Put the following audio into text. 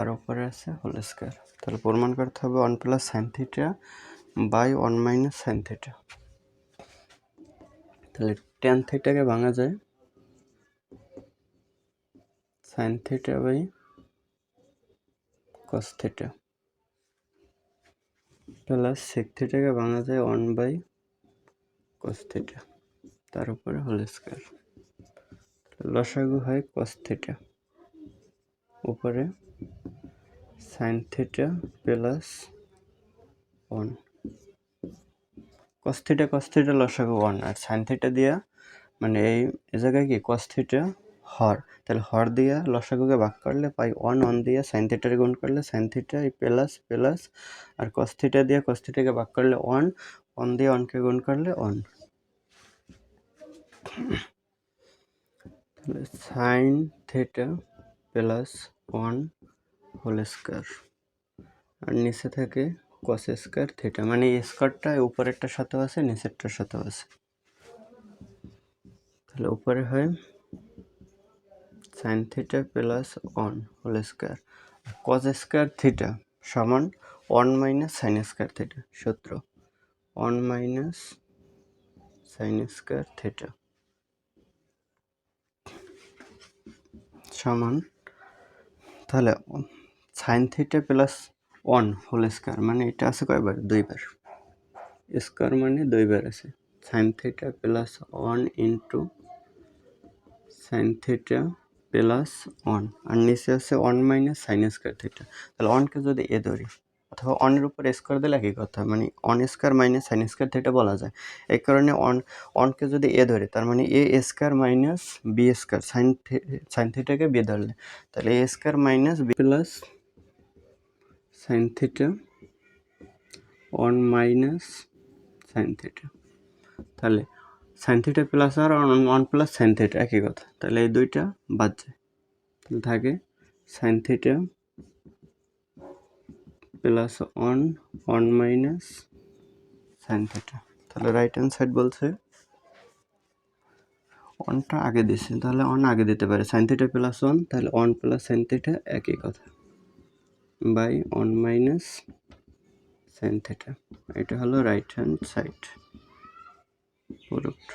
তার উপরে আছে হোল স্কয়ার। তাহলে প্রমাণ করতে হবে 1 plus sine theta by 1 minus sine theta. তাহলে ট্যান থিটাকে ভাঙা যায় sine theta by cos theta, plus sec থিটাকে ভাঙা যায় 1 বাই কস থিটা, তার উপরে হোল স্কয়ার। লসাগু হয় কস থিটা, উপরে sine theta plus 1। Cos theta লসাগু 1, আর সাইন থিটা দিয়া মানে এই জায়গায় কি কস থিটা হর, তাহলে হর দিয়া লসাগুকে ভাগ করলে পাই 1 দিয়ে সাইন থিটারে গুণ করলে সাইন থিটা এই প্লাস প্লাস, আর কস থিটা দিয়ে কস থিটাকে ভাগ করলে 1 দিয়ে 1কে গুণ করলে 1। তাহলে sine theta plus 1 whole square, আর নিচে থাকে কস স্কয়ার থিটা, মানে এই স্কয়ারটা উপরেরটার সাথেও আছে নিচেরটার সাথেও আছে। তাহলে উপরে হয় sine theta plus 1 whole square, cos square theta সমান 1 মাইনাস সাইন স্কয়ার থিটা, সূত্র 1 মাইনাস সাইন স্কয়ার থিটা সমান, তাহলে sine theta plus 1 whole square মানে এটা আছে কয়বার, 2 বার, স্কয়ার মানে 2 বার আছে, sign theta plus 1 into sign theta plus 1, আর নিচে আছে 1 মাইনাস সাইন স্কয়ার থিটা। তাহলে 1কে যদি এ ধরি অথবা 1 এর উপর স্কয়ার দিলে একই কথা, মানে 1 square minus sine square theta বলা যায়। এই কারণে 1কে যদি এ ধরি তার মানে A square minus B square, sine থিটাকে বি ধরলে তাহলে A square minus B plus sine theta 1 minus sine theta. তাহলে সাইন থিটা প্লাস আর 1 প্লাস সাইন থিটা একই কথা, তাহলে এই দুইটা বাদ যায়, তাহলে থাকে sine theta plus 1 minus sine theta. তাহলে রাইট হ্যান্ড সাইড বলছে 1টা আগে দিছে, তাহলে 1 আগে দিতে পারে, সাইন থিটা প্লাস 1, তাহলে 1 প্লাস সাইন থিটা একই কথা, বাই 1 মাইনাস সাইন থিটা। এটা হলো রাইট হ্যান্ড সাইড প্রুফড।